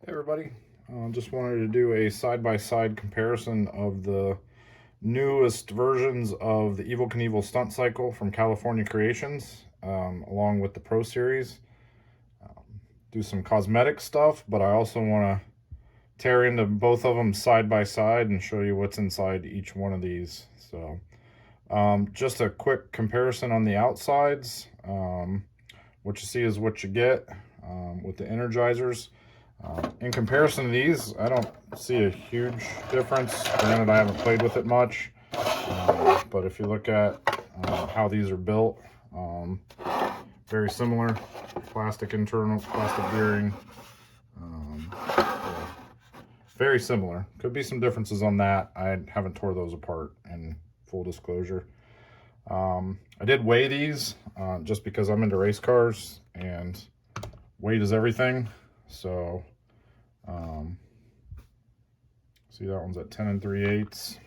Hey everybody, just wanted to do a side-by-side comparison of the newest versions of the Evel Knievel stunt cycle from California Creations, along with the Pro Series. Do some cosmetic stuff, but I also want to tear into both of them side by side and show you what's inside each one of these. So just a quick comparison on the outsides. What you see is what you get with the energizers. In comparison to these, I don't see a huge difference. Granted, I haven't played with it much, but if you look at how these are built, very similar. Plastic internal, plastic gearing, yeah, very similar. Could be some differences on that. I haven't tore those apart, in full disclosure. I did weigh these just because I'm into race cars and weight is everything. So see, that one's at 10 3/8.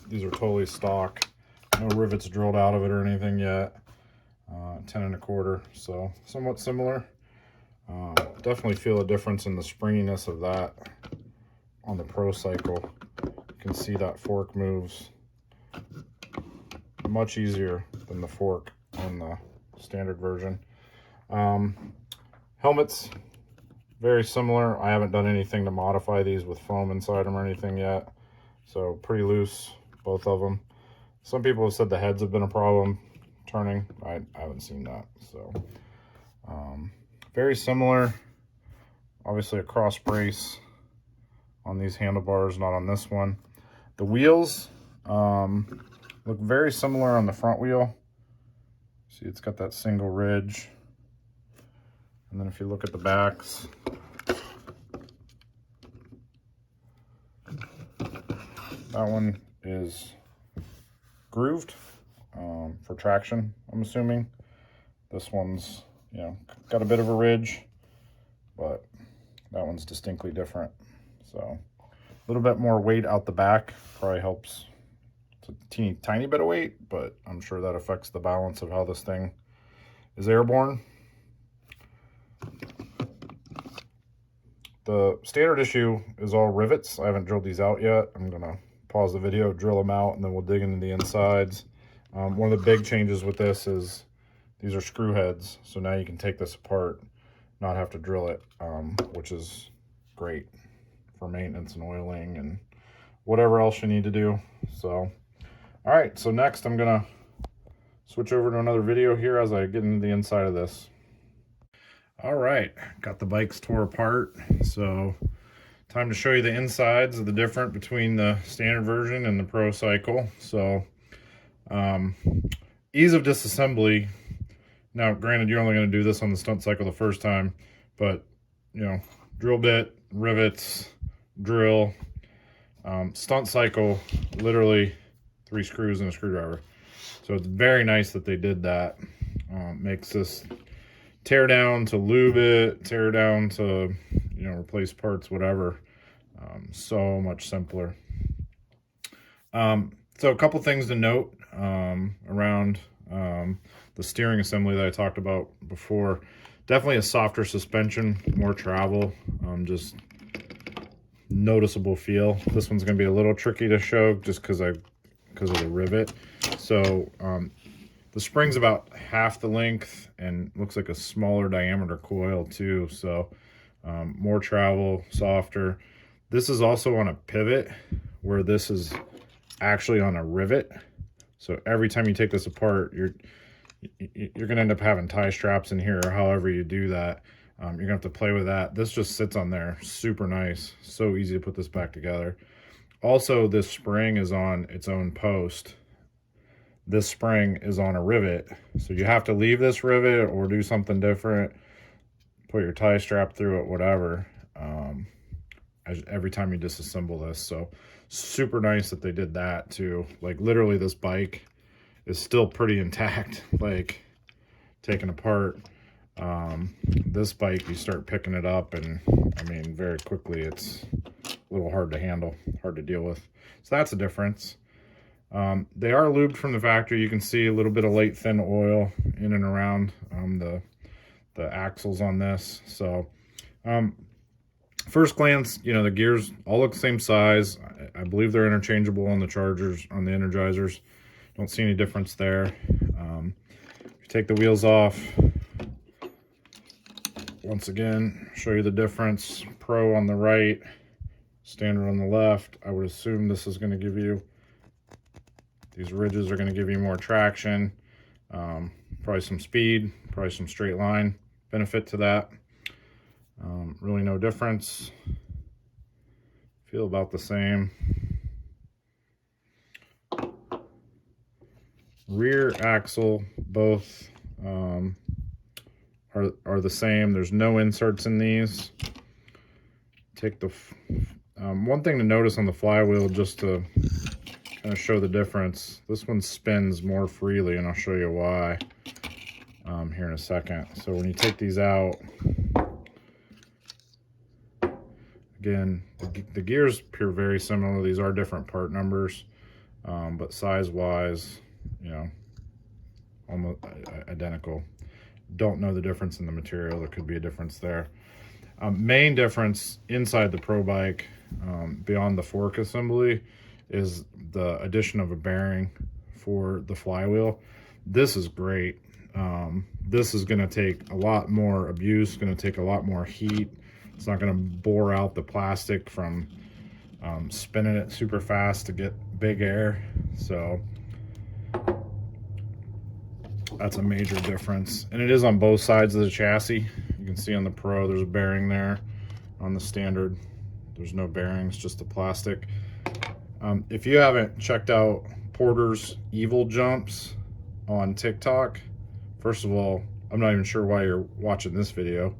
These are totally stock, no rivets drilled out of it or anything yet. 10 1/4, so somewhat similar. Definitely feel a difference in the springiness of that on the Pro Cycle. You can see that fork moves much easier than the fork on the standard version. Helmets, very similar. I haven't done anything to modify these with foam inside them or anything yet, so pretty loose, both of them. Some people have said the heads have been a problem turning. I haven't seen that. So very similar. Obviously a cross brace on these handlebars, not on this one. The wheels look very similar on the front wheel. See, it's got that single ridge. And then if you look at the backs, that one is grooved for traction, I'm assuming. This one's, got a bit of a ridge, but that one's distinctly different. So a little bit more weight out the back probably helps. It's a teeny tiny bit of weight, but I'm sure that affects the balance of how this thing is airborne. The standard issue is all rivets. I haven't drilled these out yet. I'm gonna pause the video, drill them out, and then we'll dig into the insides. One of the big changes with this is these are screw heads, so now you can take this apart, not have to drill it, which is great for maintenance and oiling and whatever else you need to do. So all right, so next I'm gonna switch over to another video here as I get into the inside of this. All right, got the bikes tore apart, so time to show you the insides of the difference between the standard version and the Pro Cycle. So ease of disassembly. Now granted, you're only going to do this on the stunt cycle the first time, but drill bit, rivets, drill, stunt cycle, literally 3 screws and a screwdriver. So it's very nice that they did that. Makes this tear down to lube it, tear down to replace parts, whatever, so much simpler. So a couple things to note around the steering assembly that I talked about before. Definitely a softer suspension, more travel, just noticeable feel. This one's going to be a little tricky to show just because of the rivet. So the spring's about half the length and looks like a smaller diameter coil too. So more travel, softer. This is also on a pivot where this is actually on a rivet. So every time you take this apart, you're gonna end up having tie straps in here, or however you do that. You're gonna have to play with that. This just sits on there, super nice. So easy to put this back together. Also, this spring is on its own post. This spring is on a rivet, so you have to leave this rivet or do something different, put your tie strap through it, whatever, every time you disassemble this. So super nice that they did that too. Like literally this bike is still pretty intact, like taken apart. This bike, you start picking it up and I mean very quickly it's a little hard to handle, hard to deal with. So that's a difference. They are lubed from the factory. You can see a little bit of light thin oil in and around the axles on this. So First glance, you know, the gears all look the same size. I believe they're interchangeable on the chargers, on the energizers. Don't see any difference there. If you take the wheels off, once again, show you the difference. Pro on the right, standard on the left. I would assume this is going to give you, these ridges are going to give you more traction, probably some speed, probably some straight line benefit to that. Really no difference. Feel about the same. Rear axle, both are the same. There's no inserts in these. Take the one thing to notice on the flywheel, just to kind of show the difference. This one spins more freely, and I'll show you why here in a second. So when you take these out, again, the gears appear very similar. These are different part numbers, but size-wise, you know, almost identical. Don't know the difference in the material. There could be a difference there. Main difference inside the Pro bike, beyond the fork assembly, is the addition of a bearing for the flywheel. This is great. This is going to take a lot more abuse, going to take a lot more heat. It's not going to bore out the plastic from spinning it super fast to get big air. So that's a major difference. And it is on both sides of the chassis. You can see on the Pro there's a bearing there. On the standard there's no bearings, just the plastic. If you haven't checked out Porter's Eveljumps on TikTok, first of all, I'm not even sure why you're watching this video.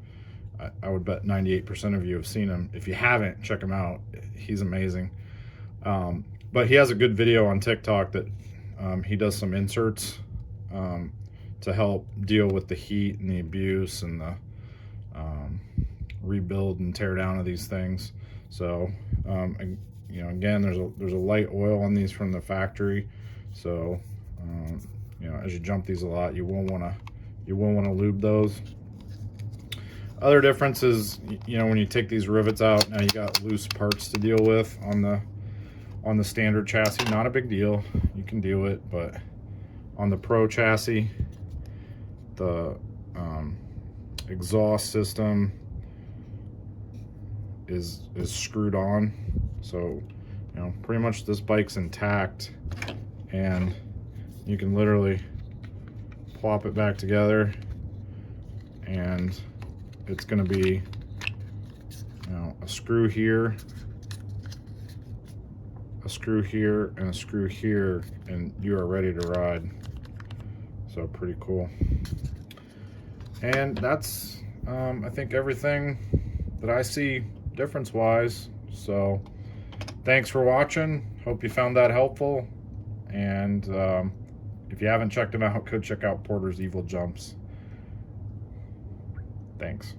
I would bet 98% of you have seen him. If you haven't, check him out. He's amazing. But he has a good video on TikTok that he does some inserts to help deal with the heat and the abuse and the rebuild and tear down of these things. So, you know, again, there's a light oil on these from the factory. So, you know, as you jump these a lot, you won't want to lube those. Other difference is, you know, when you take these rivets out, now you got loose parts to deal with on the standard chassis. Not a big deal, you can do it, but on the Pro chassis, the exhaust system is screwed on. So, you know, pretty much this bike's intact, and you can literally plop it back together, and it's going to be, you know, a screw here, a screw here, and a screw here, and you are ready to ride. So pretty cool. And that's I think everything that I see difference wise. So thanks for watching. Hope you found that helpful. And if you haven't checked them out, could check out Porter's Eveljumps. Thanks.